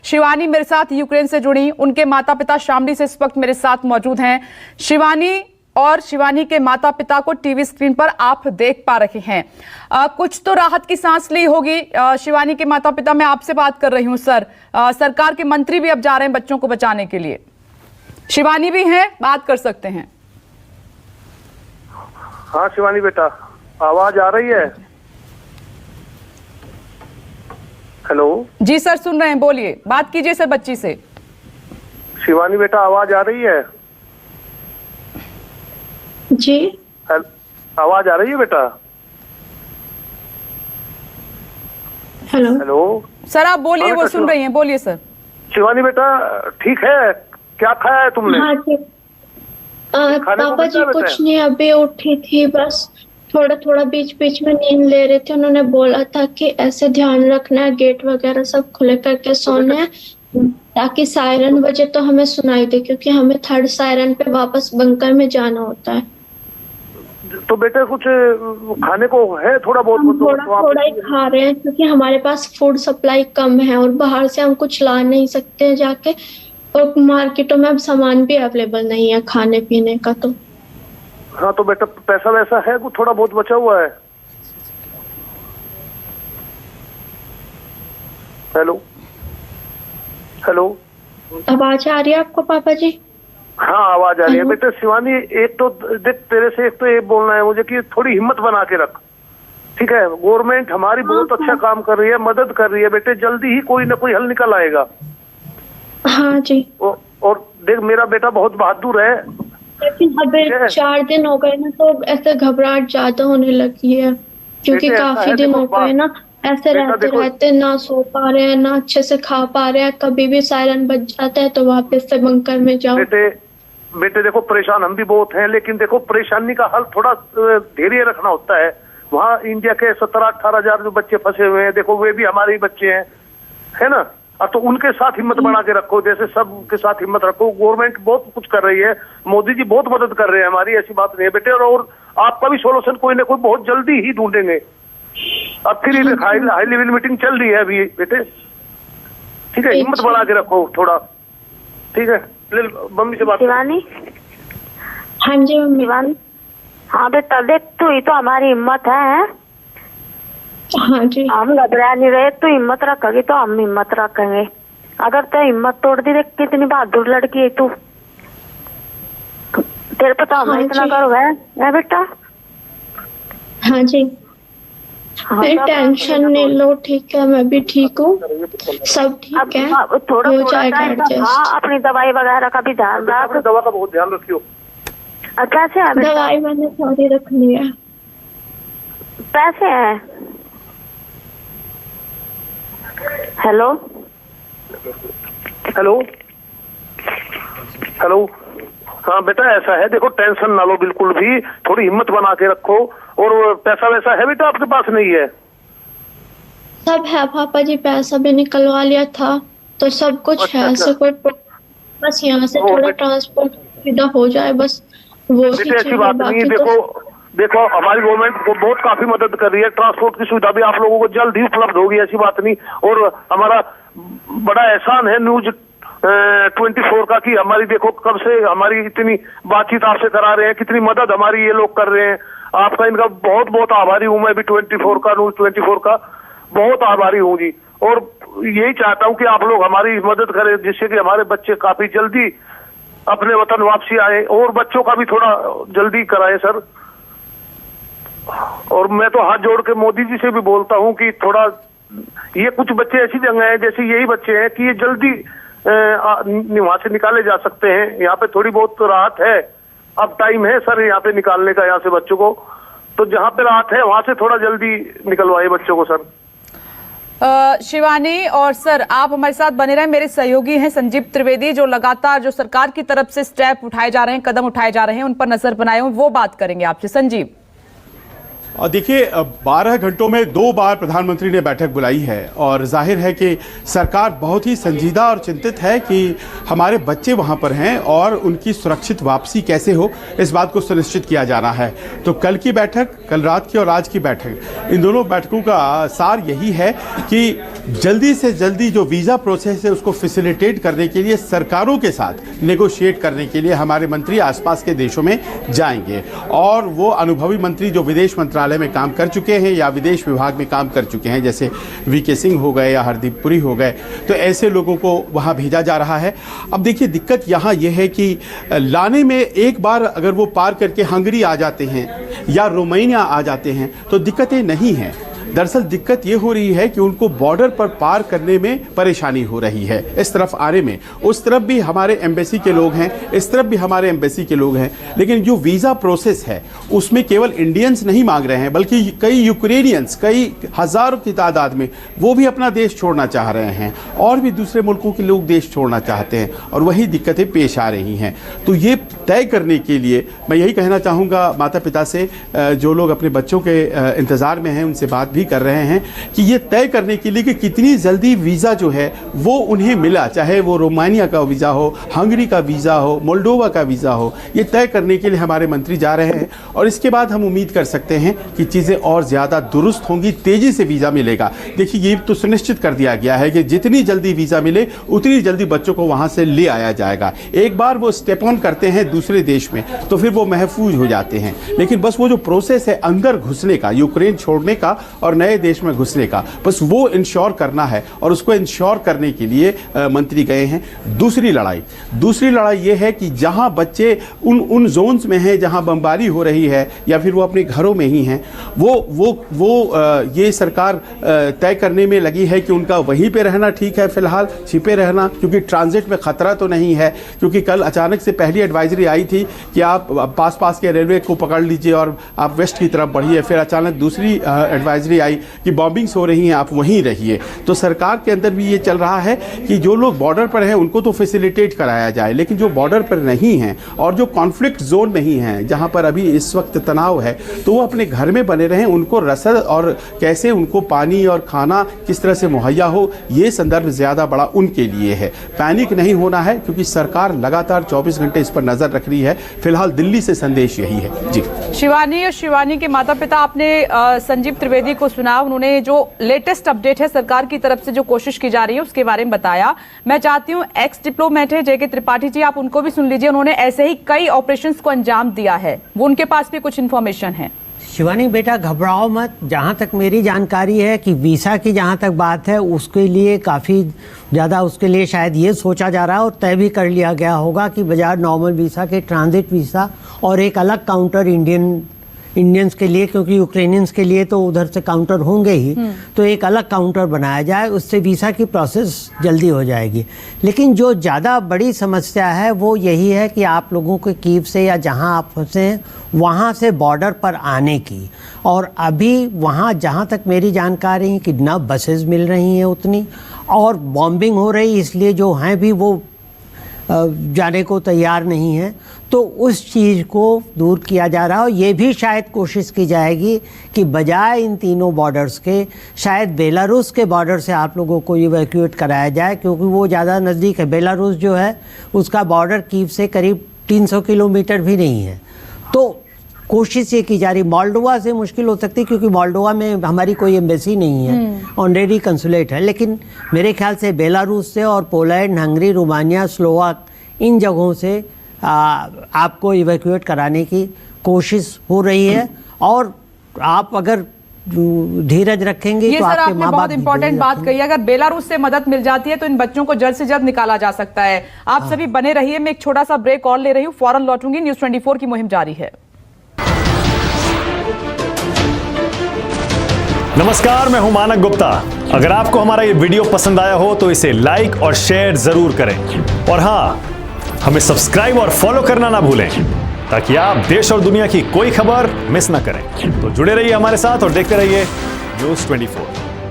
शिवानी मेरे साथ यूक्रेन से जुड़ी, उनके माता पिता शामली से इस वक्त मेरे साथ मौजूद हैं। शिवानी और शिवानी के माता पिता को टीवी स्क्रीन पर आप देख पा रहे हैं। कुछ तो राहत की सांस ली होगी शिवानी के माता पिता। मैं आपसे बात कर रही हूं सर। सरकार के मंत्री भी अब जा रहे हैं बच्चों को बचाने के लिए। शिवानी भी हैं, बात कर सकते हैं। हाँ शिवानी बेटा, आवाज आ रही है? हेलो जी सर, सुन रहे हैं, बोलिए, बात कीजिए सर बच्ची से। शिवानी बेटा, आवाज आ रही है? जी आवाज आ रही है बेटा? हेलो हेलो सर आप बोलिए, वो सुन रही हैं, बोलिए सर। शिवानी बेटा ठीक है? क्या खाया है तुमने? हाँ जी पापा जी कुछ नहीं, अभी उठी थी, बस थोड़ा थोड़ा बीच बीच में नींद ले रहे थे। उन्होंने बोला था कि ऐसे ध्यान रखना है, गेट वगैरह सब खुले करके सोना है ताकि सायरन बजे तो हमें सुनाई दे, क्योंकि हमें थर्ड सायरन पे वापस बंकर में जाना होता है। तो बेटे कुछ खाने को है? थोड़ा बहुत हम थोड़ा ही खा रहे हैं क्योंकि हमारे पास फूड सप्लाई कम है और बाहर से हम कुछ ला नहीं सकते हैं जाके, और मार्केटों में अब सामान भी अवेलेबल नहीं है खाने पीने का। तो हाँ तो बेटा पैसा वैसा है कुछ थोड़ा बहुत बचा हुआ है? हेलो हेलो आवाज आ रही है आपको पापा जी? हाँ आवाज आ रही है बेटे। शिवानी एक तो देख, तेरे से एक तो ये बोलना है मुझे कि थोड़ी हिम्मत बना के रख, ठीक है? गवर्नमेंट हमारी बहुत अच्छा काम कर रही है, मदद कर रही है बेटे, जल्दी ही कोई ना कोई हल निकल आएगा। हाँ जी। और देख मेरा बेटा बहुत बहादुर है, लेकिन अभी 4 दिन हो गए ना, तो ऐसे घबराहट ज्यादा होने लगी है क्योंकि काफी दिन हो गए ना ऐसे रहते रहते, ना सो पा रहे हैं, ना अच्छे से खा पा रहे हैं। कभी भी सायरन बज जाता है तो वापस से बंकर में जाओ। बेटे देखो परेशान हम भी बहुत हैं, लेकिन देखो परेशानी का हल थोड़ा धैर्य रखना होता है। वहाँ इंडिया के 17-18 हजार जो बच्चे फंसे हुए हैं, देखो वे भी हमारे ही बच्चे हैं, है ना? अब तो उनके साथ हिम्मत बढ़ा के रखो, जैसे सब के साथ हिम्मत रखो। गवर्नमेंट बहुत कुछ कर रही है, मोदी जी बहुत मदद कर रहे हैं हमारी, ऐसी बात नहीं है बेटे। और आपका भी सोल्यूशन कोई ना कोई बहुत जल्दी ही ढूंढेंगे। अब फिर हाई लेवल मीटिंग चल रही है अभी बेटे, ठीक है? हिम्मत बढ़ा के रखो थोड़ा, ठीक है? मम्मी से बात। शिवानी, हाँ जी मम्मी। शिवानी, हाँ बेटा देख, तू ही तो हमारी हिम्मत है। हाँ जी। हम घबरा नहीं रहे, तू हिम्मत रखेगी तो हम हिम्मत रखेंगे। अगर तू हिम्मत तोड़ दी, देख कितनी बहादुर लड़की है तू, तेरे पे तो हम इतना गर्व है बेटा। हाँ जी। टेंशन नहीं लो, ठीक है? मैं भी ठीक हूँ, सब ठीक है, थोड़ा हो जाएगा एडजस्ट। हाँ अपनी दवाई वगैरह का भी ध्यान रख। दवा का बहुत ध्यान रखियो। पैसे है? दवाई मैंने सारी रख ली है। पैसे है? हेलो हेलो हेलो हाँ बेटा ऐसा है, देखो टेंशन ना लो बिल्कुल भी, थोड़ी हिम्मत बना के रखो। और पैसा वैसा है बेटा आपके पास? नहीं है? सब है पापा जी, पैसा भी निकलवा लिया था तो सब कुछ है। ऐसे कोई बस यहाँ से थोड़ा ट्रांसपोर्ट सुविधा हो जाए, बस वो ही ऐसी बात नहीं है। देखो हमारी गवर्नमेंट बहुत काफी मदद कर रही है, ट्रांसपोर्ट की सुविधा भी आप लोगों को जल्द ही उपलब्ध होगी, ऐसी बात नहीं। और हमारा बड़ा एहसान है न्यूज 24 का, कि हमारी देखो कब से हमारी इतनी बातचीत आपसे करा रहे हैं, कितनी मदद हमारी ये लोग कर रहे हैं। आपका इनका बहुत बहुत आभारी हूँ मैं भी, 24 का, न्यूज 24 का बहुत आभारी हूँ जी। और यही चाहता हूँ कि आप लोग हमारी मदद करें, जिससे कि हमारे बच्चे काफी जल्दी अपने वतन वापसी आए, और बच्चों का भी थोड़ा जल्दी कराएं सर। और मैं तो हाथ जोड़ के मोदी जी से भी बोलता हूँ कि थोड़ा ये कुछ बच्चे ऐसी जगह हैं, जैसे यही बच्चे हैं कि ये जल्दी वहां से निकाले जा सकते हैं। यहाँ पे थोड़ी बहुत तो राहत है, अब टाइम है सर यहाँ पे निकालने का, यहाँ से बच्चों को। तो जहाँ पे राहत है वहां से थोड़ा जल्दी निकलवाए बच्चों को सर। शिवानी और सर आप हमारे साथ बने रहें। मेरे सहयोगी हैं संजीव त्रिवेदी, जो लगातार जो सरकार की तरफ से स्टेप उठाए जा रहे हैं, कदम उठाए जा रहे हैं, उन पर नजर बनाए हुए, वो बात करेंगे आपसे। संजीव। देखिए 12 घंटों में 2 बार प्रधानमंत्री ने बैठक बुलाई है और जाहिर है कि सरकार बहुत ही संजीदा और चिंतित है कि हमारे बच्चे वहां पर हैं और उनकी सुरक्षित वापसी कैसे हो, इस बात को सुनिश्चित किया जाना है। तो कल की बैठक, कल रात की और आज की बैठक, इन दोनों बैठकों का सार यही है कि जल्दी से जल्दी जो वीज़ा प्रोसेस है उसको फैसिलिटेट करने के लिए सरकारों के साथ नेगोशिएट करने के लिए हमारे मंत्री आसपास के देशों में जाएंगे। और वो अनुभवी मंत्री जो विदेश मंत्रालय में काम कर चुके हैं या विदेश विभाग में काम कर चुके हैं, जैसे वीके सिंह हो गए या हरदीप पुरी हो गए, तो ऐसे लोगों को वहाँ भेजा जा रहा है। अब देखिए, दिक्कत यहाँ ये है कि लाने में एक बार अगर वो पार करके हंगरी आ जाते हैं या रोमानिया आ जाते हैं तो दिक्कतें नहीं हैं। दरअसल दिक्कत ये हो रही है कि उनको बॉर्डर पर पार करने में परेशानी हो रही है, इस तरफ आने में। उस तरफ भी हमारे एम्बेसी के लोग हैं, इस तरफ भी हमारे एम्बेसी के लोग हैं, लेकिन जो वीज़ा प्रोसेस है उसमें केवल इंडियंस नहीं मांग रहे हैं, बल्कि कई यूक्रेनियंस, कई हज़ारों की तादाद में वो भी अपना देश छोड़ना चाह रहे हैं और भी दूसरे मुल्कों के लोग देश छोड़ना चाहते हैं, और वही दिक्कतें पेश आ रही हैं। तो ये तय करने के लिए मैं यही कहना चाहूँगा माता पिता से, जो लोग अपने बच्चों के इंतज़ार में हैं, उनसे बात भी कर रहे हैं कि ये तय करने के लिए कि कितनी जल्दी वीज़ा जो है वो उन्हें मिला, चाहे वो रोमानिया का वीज़ा हो, हंगरी का वीज़ा हो, मोल्डोवा का वीज़ा हो, ये तय करने के लिए हमारे मंत्री जा रहे हैं। और इसके बाद हम उम्मीद कर सकते हैं कि चीज़ें और ज़्यादा दुरुस्त होंगी, तेज़ी से वीज़ा मिलेगा। देखिए, ये तो सुनिश्चित कर दिया गया है कि जितनी जल्दी वीज़ा मिले उतनी जल्दी बच्चों को वहाँ से ले आया जाएगा। एक बार वो स्टेप ऑन करते हैं दूसरे देश में तो फिर वो महफूज हो जाते हैं, लेकिन बस वो जो प्रोसेस है अंदर घुसने का, यूक्रेन छोड़ने का और नए देश में घुसने का, बस वो इंश्योर करना है, और उसको इंश्योर करने के लिए मंत्री गए हैं। दूसरी लड़ाई ये है कि जहां बच्चे उन जोन्स में हैं जहां बमबारी हो रही है या फिर वो अपने घरों में ही हैं, वो ये सरकार तय करने में लगी है कि उनका वहीं पे रहना ठीक है, फिलहाल छिपे रहना, क्योंकि ट्रांजिट में खतरा तो नहीं है। क्योंकि कल अचानक से पहली एडवाइजरी आई थी कि आप पास के रेलवे को पकड़ लीजिए और आप वेस्ट की तरफ बढ़िए, फिर अचानक दूसरी एडवाइजरी आई कि बॉम्बिंग्स हो रही हैं, आप वहीं रहिए। तो सरकार के अंदर भी ये चल रहा है कि जो लोग बॉर्डर पर हैं उनको तो फैसिलिटेट कराया जाए, लेकिन जो बॉर्डर पर नहीं हैं और जो कॉन्फ्लिक्ट जोन नहीं हैं, जहां पर अभी इस वक्त तनाव है, तो वो अपने घर में बने रहें। उनको रसद और कैसे उनको पानी और खाना किस तरह से मुहैया हो, ये संदर्भ ज़्यादा बड़ा उनके लिए है। पैनिक नहीं होना है, क्योंकि सरकार लगातार 24 घंटे इस पर नज़र रख रही है। फिलहाल दिल्ली से संदेश यही है। जी शिवानी के माता पिता, आपने संजीव त्रिवेदी को सुना, उन्होंने जो लेटेस्ट अपडेट है सरकार की तरफ से जो कोशिश की जा रही है उसके बारे में बताया। मैं चाहती हूं एक्स डिप्लोमेट है जेके त्रिपाठी जी, आप उनको भी सुन लीजिए। उन्होंने ऐसे ही कई ऑपरेशंस को अंजाम दिया है, वो उनके पास भी कुछ इन्फॉर्मेशन है। शिवानी बेटा, घबराओ मत। जहाँ तक मेरी जानकारी है कि वीज़ा की जहाँ तक बात है, उसके लिए काफ़ी ज़्यादा, उसके लिए शायद ये सोचा जा रहा है और तय भी कर लिया गया होगा कि बजाय नॉर्मल वीज़ा के ट्रांजिट वीज़ा और एक अलग काउंटर इंडियंस के लिए, क्योंकि यूक्रेनियंस के लिए तो उधर से काउंटर होंगे ही, तो एक अलग काउंटर बनाया जाए, उससे वीज़ा की प्रोसेस जल्दी हो जाएगी। लेकिन जो ज़्यादा बड़ी समस्या है वो यही है कि आप लोगों के कीव से या जहां आप फंसे हैं वहाँ से बॉर्डर पर आने की, और अभी वहाँ जहाँ तक मेरी जानकारी है कि न बसेस मिल रही हैं उतनी, और बॉम्बिंग हो रही, इसलिए जो हैं भी वो जाने को तैयार नहीं है। तो उस चीज़ को दूर किया जा रहा है, और ये भी शायद कोशिश की जाएगी कि बजाय इन तीनों बॉर्डर्स के, शायद बेलारूस के बॉर्डर से आप लोगों को इवैक्यूएट कराया जाए, क्योंकि वो ज़्यादा नज़दीक है। बेलारूस जो है उसका बॉर्डर कीव से करीब 300 किलोमीटर भी नहीं है। तो कोशिश ये की जा रही, मोल्डोवा से मुश्किल हो सकती है क्योंकि मोल्डोवा में हमारी कोई एम्बेसी नहीं है, ऑलरेडी कंसुलेट है, लेकिन मेरे ख्याल से बेलारूस से और पोलैंड, हंगरी, रोमानिया, स्लोवाक, इन जगहों से आपको इवैक्यूएट कराने की कोशिश हो रही है। और आप अगर धीरज रखेंगे ये तो सर आपके आपने माँ बाप बहुत इंपॉर्टेंट बात कही। अगर बेलारूस से मदद मिल जाती है तो इन बच्चों को जल्द से जल्द निकाला जा सकता है। आप सभी बने रहिए, मैं एक छोटा सा ब्रेक और ले रही हूँ, फौरन लौटूंगी। न्यूज़ 24 की मुहिम जारी है। नमस्कार, मैं हूं मानक गुप्ता। अगर आपको हमारा ये वीडियो पसंद आया हो तो इसे लाइक और शेयर जरूर करें, और हाँ, हमें सब्सक्राइब और फॉलो करना ना भूलें ताकि आप देश और दुनिया की कोई खबर मिस ना करें। तो जुड़े रहिए हमारे साथ और देखते रहिए न्यूज़ 24।